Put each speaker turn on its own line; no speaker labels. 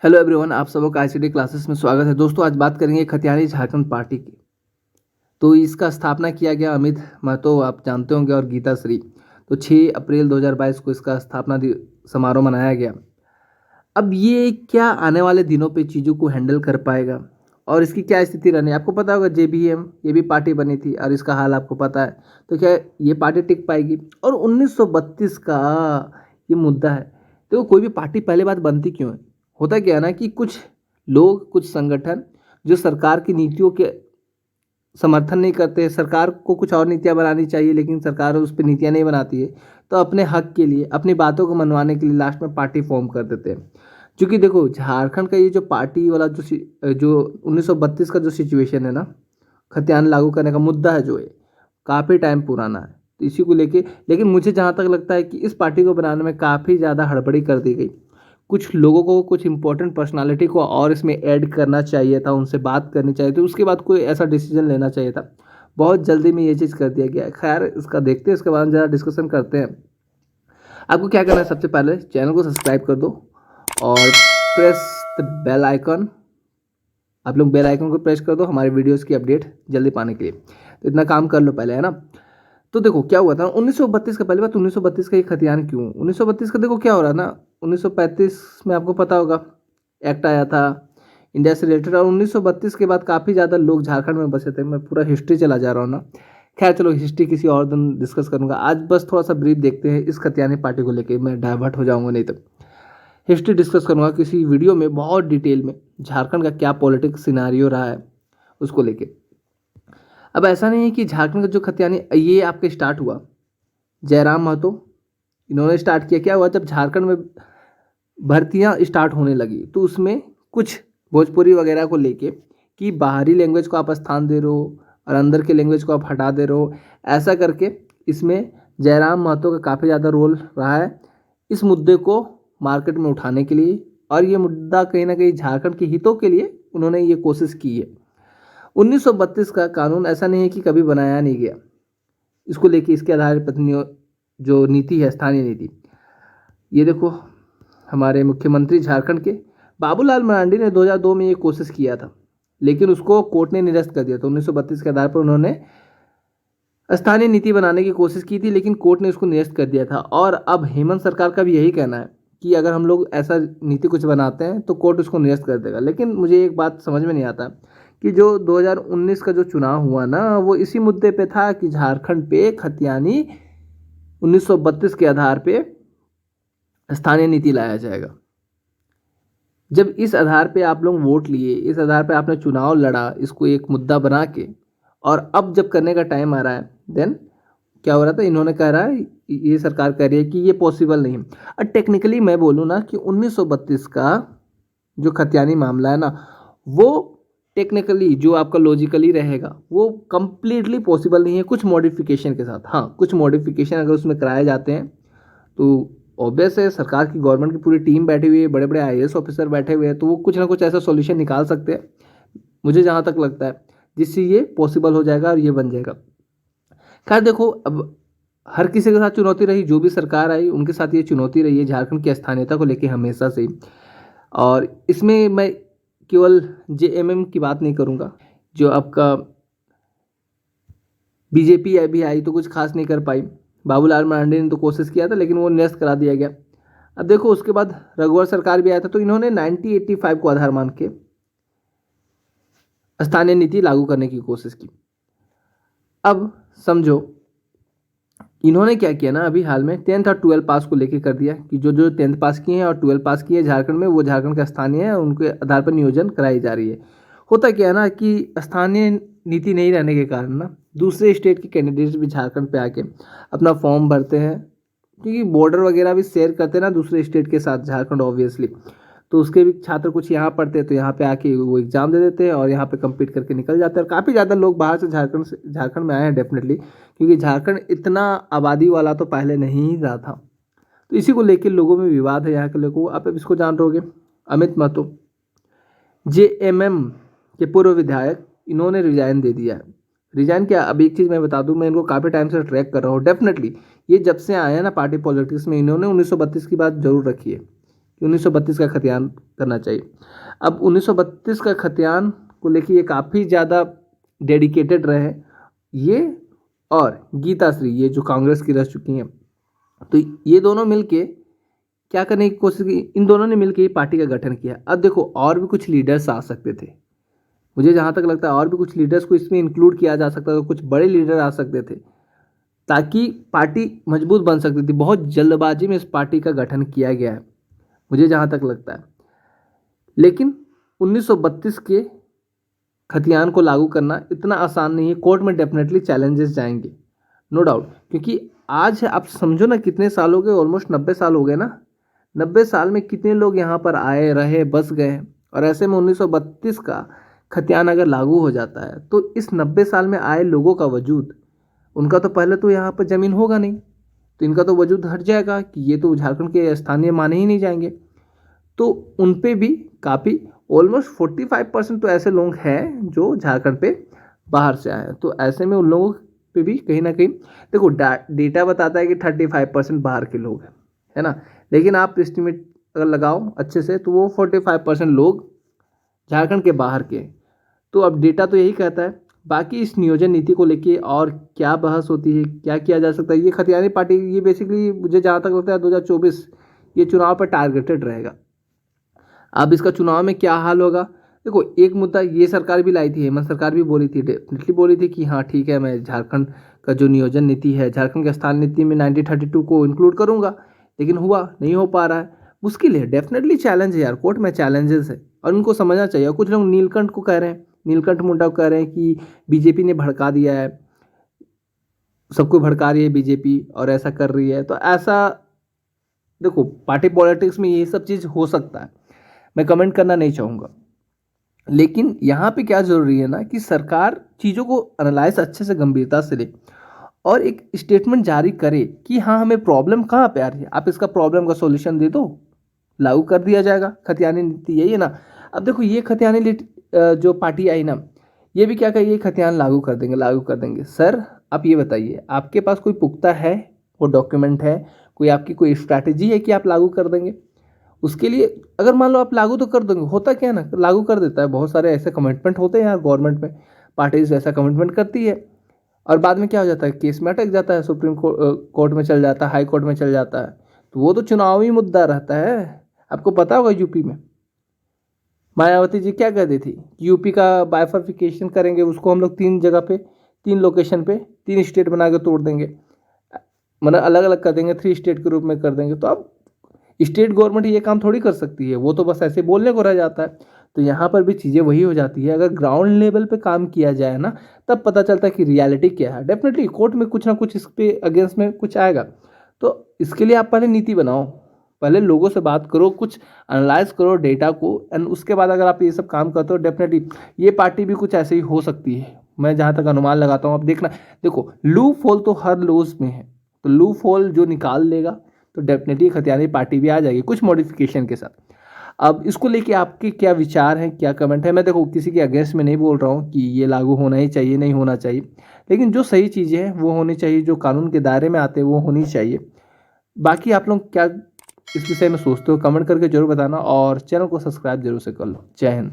Hello everyone, आप सबों का आईसीटी क्लासेस में स्वागत है। दोस्तों, आज बात करेंगे खतियानी झारखंड पार्टी की। तो इसका स्थापना किया गया अमित महतो, आप जानते होंगे, और गीता श्री। तो 6 अप्रैल 2022 को इसका समारोह मनाया गया। अब ये क्या आने वाले दिनों पे चीज़ों को हैंडल कर पाएगा और इसकी क्या स्थिति रहने, आपको पता होगा जेबीएम ये भी पार्टी बनी थी और इसका हाल आपको पता है। तो क्या ये पार्टी टिक पाएगी? और 1932 का ये मुद्दा है। तो कोई भी पार्टी पहले बात बनती क्यों है? होता क्या है ना कि कुछ लोग, कुछ संगठन जो सरकार की नीतियों के समर्थन नहीं करते, सरकार को कुछ और नीतियाँ बनानी चाहिए लेकिन सरकार उस पर नीतियाँ नहीं बनाती है, तो अपने हक के लिए, अपनी बातों को मनवाने के लिए लास्ट में पार्टी फॉर्म कर देते हैं। क्योंकि देखो, झारखंड का ये जो पार्टी वाला जो 1932 का जो सिचुएशन है ना, खतियान लागू करने का मुद्दा है जो है, काफ़ी टाइम पुराना है। तो इसी को लेके, लेकिन मुझे जहाँ तक लगता है कि इस पार्टी को बनाने में काफ़ी ज़्यादा हड़बड़ी कर दी गई। कुछ लोगों को, कुछ इंपॉर्टेंट पर्सनालिटी को और इसमें ऐड करना चाहिए था, उनसे बात करनी चाहिए थी, उसके बाद कोई ऐसा डिसीजन लेना चाहिए था। बहुत जल्दी में ये चीज़ कर दिया गया है। खैर, इसका देखते हैं, इसके बाद ज़्यादा डिस्कशन करते हैं। आपको क्या करना है? सबसे पहले चैनल को सब्सक्राइब कर दो और प्रेस द बेल आइकन। आप लोग बेल आइकन को प्रेस कर दो हमारे वीडियोस की अपडेट जल्दी पाने के लिए। तो इतना काम कर लो पहले, है ना। तो देखो क्या हुआ था 1932 का। पहली बात, 1932 का ये खतियान क्यों? 1932 का देखो क्या हो रहा है ना, 1935 में आपको पता होगा एक्ट आया था इंडिया से रिलेटेड, और 1932 के बाद काफ़ी ज़्यादा लोग झारखंड में बसे थे। मैं पूरा हिस्ट्री चला जा रहा हूँ ना। खैर चलो, हिस्ट्री किसी और दिन डिस्कस करूंगा। आज बस थोड़ा सा ब्रीफ देखते हैं इस खतियानी पार्टी को लेकर, मैं डाइवर्ट हो जाऊंगा नहीं तो। हिस्ट्री डिस्कस करूंगा किसी वीडियो में बहुत डिटेल में, झारखंड का क्या पॉलिटिक्स सिनारियो रहा है उसको लेके। अब ऐसा नहीं है कि झारखंड का जो खतियानी ये आपके स्टार्ट हुआ जयराम महतो, इन्होंने स्टार्ट किया। क्या हुआ, जब झारखंड में भर्तियां स्टार्ट होने लगी तो उसमें कुछ भोजपुरी वगैरह को लेके कि बाहरी लैंग्वेज को आप स्थान दे रहे हो और अंदर के लैंग्वेज को आप हटा दे रहे हो, ऐसा करके इसमें जयराम महतो का काफ़ी ज़्यादा रोल रहा है इस मुद्दे को मार्केट में उठाने के लिए। और ये मुद्दा कहीं ना कहीं झारखंड के हितों के लिए उन्होंने ये कोशिश की है। 1932 का कानून ऐसा नहीं है कि कभी बनाया नहीं गया, इसको लेके इसके आधार पर जो नीति है, स्थानीय नीति, ये देखो हमारे मुख्यमंत्री झारखंड के बाबूलाल मरांडी ने 2002 में ये कोशिश किया था, लेकिन उसको कोर्ट ने निरस्त कर दिया। तो 1932 के आधार पर उन्होंने स्थानीय नीति बनाने की कोशिश की थी, लेकिन कोर्ट ने उसको निरस्त कर दिया था। और अब हेमंत सरकार का भी यही कहना है कि अगर हम लोग ऐसा नीति कुछ बनाते हैं तो कोर्ट उसको निरस्त कर देगा। लेकिन मुझे एक बात समझ में नहीं आता कि जो 2019 का जो चुनाव हुआ ना, वो इसी मुद्दे पे था कि झारखंड पे खतियानी 1932 के आधार पे स्थानीय नीति लाया जाएगा। जब इस आधार पे आप लोग वोट लिए, इस आधार पे आपने चुनाव लड़ा इसको एक मुद्दा बना के, और अब जब करने का टाइम आ रहा है, देन क्या हो रहा था, इन्होंने कह रहा है, ये सरकार कह रही है कि ये पॉसिबल नहीं है। और टेक्निकली मैं बोलूँ ना कि 1932 का जो खतियानी मामला है ना, वो टेक्निकली जो आपका लॉजिकली रहेगा वो कंप्लीटली पॉसिबल नहीं है, कुछ मॉडिफिकेशन के साथ। हाँ, कुछ मॉडिफिकेशन अगर उसमें कराए जाते हैं तो ऑब्वियस है, सरकार की, गवर्नमेंट की पूरी टीम बैठी हुई है, बड़े बड़े आईएएस ऑफिसर बैठे हुए हैं, तो वो कुछ ना कुछ ऐसा सॉल्यूशन निकाल सकते हैं, मुझे जहाँ तक लगता है, जिससे ये पॉसिबल हो जाएगा और ये बन जाएगा। खैर देखो, अब हर किसी के साथ चुनौती रही, जो भी सरकार आई उनके साथ ये चुनौती रही है झारखंड की स्थानीयता को लेकर हमेशा से ही। और इसमें मैं केवल जेएमएम की बात नहीं करूँगा, जो आपका बीजेपी अभी आई तो कुछ खास नहीं कर पाई। बाबूलाल मरांडी ने तो कोशिश किया था लेकिन वो निरस्त करा दिया गया। अब देखो, उसके बाद रघुवर सरकार भी आया था, तो इन्होंने 1985 को आधार मान के स्थानीय नीति लागू करने की कोशिश की। अब समझो, इन्होंने क्या किया ना, अभी हाल में 10th और 12 पास को लेके कर दिया कि जो जो 10th पास किए हैं और 12 पास किए हैं झारखंड में, वो झारखंड का स्थानीय है, उनके आधार पर नियोजन कराई जा रही है। होता क्या है ना कि स्थानीय नीति नहीं रहने के कारण ना, दूसरे स्टेट के कैंडिडेट्स भी झारखंड पे आके अपना फॉर्म भरते हैं, क्योंकि बॉर्डर वगैरह भी शेयर करते हैं ना दूसरे स्टेट के साथ झारखंड ऑब्वियसली। तो उसके भी छात्र कुछ यहाँ पढ़ते हैं, तो यहाँ पे आके वो एग्ज़ाम दे देते हैं और यहाँ पे कम्पीट करके निकल जाते हैं। और काफ़ी ज़्यादा लोग बाहर से झारखंड में आए हैं डेफिनेटली, क्योंकि झारखंड इतना आबादी वाला तो पहले नहीं ही रहा था। तो इसी को लेकर लोगों में विवाद है यहाँ के लोगों को। आप इसको जान रहोगे, अमित महतो जेएमएम के पूर्व विधायक, इन्होंने रिजाइन दे दिया है। रिजाइन क्या, अब एक चीज़ मैं बता दूं, मैं इनको काफ़ी टाइम से ट्रैक कर रहा हूँ। डेफिनेटली ये जब से आए हैं ना पार्टी पॉलिटिक्स में, इन्होंने 1932 की बात जरूर रखी है कि 1932 का खतियान करना चाहिए। अब 1932 का खतियान को लेकर ये काफ़ी ज़्यादा डेडिकेटेड रहे ये और गीता श्री, ये जो कांग्रेस की रह चुकी हैं। तो ये दोनों मिलके क्या करने की कोशिश की, इन दोनों ने मिलके ये पार्टी का गठन किया। अब देखो और भी कुछ लीडर्स आ सकते थे, मुझे जहाँ तक लगता है और भी कुछ लीडर्स को इसमें इंक्लूड किया जा सकता था, कुछ बड़े लीडर आ सकते थे ताकि पार्टी मजबूत बन सकती थी। बहुत जल्दबाजी में इस पार्टी का गठन किया गया है मुझे जहाँ तक लगता है। लेकिन 1932 के खतियान को लागू करना इतना आसान नहीं है, कोर्ट में डेफिनेटली चैलेंजेस जाएंगे, नो डाउट। क्योंकि आज आप समझो ना कितने साल हो गए, ऑलमोस्ट 90 साल हो गए ना। 90 साल में कितने लोग यहाँ पर आए, रहे, बस गए, और ऐसे में 1932 का खतियान अगर लागू हो जाता है तो इस 90 साल में आए लोगों का वजूद, उनका तो पहले तो यहाँ पर ज़मीन होगा नहीं, तो इनका तो वजूद हट जाएगा कि ये तो झारखंड के स्थानीय माने ही नहीं जाएंगे। तो उन पे भी काफ़ी ऑलमोस्ट 45% तो ऐसे लोग हैं जो झारखंड पे बाहर से आए हैं। तो ऐसे में उन लोगों पे भी कहीं ना कहीं देखो डेटा बताता है कि 35% बाहर के लोग हैं, है ना। लेकिन आप एस्टिमेट अगर लगाओ अच्छे से तो वो 45% लोग झारखंड के बाहर के हैं। तो अब डेटा तो यही कहता है। बाकी इस नियोजन नीति को लेके और क्या बहस होती है, क्या किया जा सकता है, ये खतियानी पार्टी ये बेसिकली मुझे जहाँ तक लगता है 2024 ये चुनाव पर टारगेटेड रहेगा। अब इसका चुनाव में क्या हाल होगा, देखो एक मुद्दा ये सरकार भी लाई थी, हेमंत सरकार भी बोली थी, डेफिनेटली बोली थी कि हाँ ठीक है मैं झारखंड का जो नियोजन नीति है, झारखंड के स्थान नीति में 1932 को इंक्लूड करूँगा। लेकिन हुआ नहीं, हो पा रहा है, मुश्किल है, डेफिनेटली चैलेंज है यार, कोर्ट में चैलेंजेस है और उनको समझना चाहिए। और कुछ लोग नीलकंठ को कह रहे हैं, नीलकंठ मुंडा को कह रहे हैं कि बीजेपी ने भड़का दिया है, सबको भड़का रही है बीजेपी और ऐसा कर रही है। तो ऐसा देखो पार्टी पॉलिटिक्स में ये सब चीज़ हो सकता है, मैं कमेंट करना नहीं चाहूँगा। लेकिन यहाँ पे क्या ज़रूरी है ना कि सरकार चीज़ों को एनालाइज अच्छे से गंभीरता से ले और एक स्टेटमेंट जारी करे कि हाँ हमें प्रॉब्लम कहाँ पे आ रही है, आप इसका प्रॉब्लम का सॉल्यूशन दे दो, लागू कर दिया जाएगा। खतियानी नीति यही है ना। अब देखो ये खतियानी जो पार्टी आई ना, ये भी क्या कही, ये खतियान लागू कर देंगे, लागू कर देंगे। सर आप ये बताइए आपके पास कोई पुख्ता है, वो डॉक्यूमेंट है, कोई आपकी कोई स्ट्रैटेजी है कि आप लागू कर देंगे? उसके लिए अगर मान लो आप लागू तो कर दोगे, होता क्या है ना, लागू कर देता है, बहुत सारे ऐसे कमिटमेंट होते हैं यार गवर्नमेंट में, पार्टीज ऐसा कमिटमेंट करती है और बाद में क्या हो जाता है, केस में अटक जाता है, सुप्रीम कोर्ट में चल जाता है, हाई कोर्ट में चल जाता है। तो वो तो चुनावी मुद्दा रहता है। आपको पता होगा यूपी में मायावती जी क्या कहती थी, यूपी का बाइफर्फिकेशन करेंगे, उसको हम लोग 3 जगह पे, 3 लोकेशन पे 3 स्टेट बना के तोड़ देंगे, मतलब अलग अलग कर देंगे, 3 स्टेट के रूप में कर देंगे। तो अब स्टेट गवर्नमेंट ये काम थोड़ी कर सकती है, वो तो बस ऐसे बोलने को रह जाता है। तो यहाँ पर भी चीज़ें वही हो जाती है, अगर ग्राउंड लेवल पे काम किया जाए ना तब पता चलता है कि रियलिटी क्या है। डेफिनेटली कोर्ट में कुछ ना कुछ इस पे अगेंस्ट में कुछ आएगा। तो इसके लिए आप पहले नीति बनाओ, पहले लोगों से बात करो, कुछ एनालाइज करो डेटा को, एंड उसके बाद अगर आप ये सब काम करते हो डेफिनेटली ये पार्टी भी कुछ ऐसे ही हो सकती है, मैं जहाँ तक अनुमान लगाता हूँ। अब देखना, देखो लूप होल तो हर लॉज में है, तो लूप होल जो निकाल लेगा तो डेफिनेटली खतियानी पार्टी भी आ जाएगी कुछ मॉडिफिकेशन के साथ। अब इसको लेके आपके क्या विचार हैं, क्या कमेंट है? मैं देखो किसी के अगेंस्ट में नहीं बोल रहा हूँ कि ये लागू होना ही चाहिए, नहीं होना चाहिए, लेकिन जो सही चीज़ें हैं वो होनी चाहिए, जो कानून के दायरे में आते हैं वो होनी चाहिए। बाकी आप लोग क्या इस विषय में सोचते हो, कमेंट करके जरूर बताना और चैनल को सब्सक्राइब जरूर से कर लो। जय हिंद।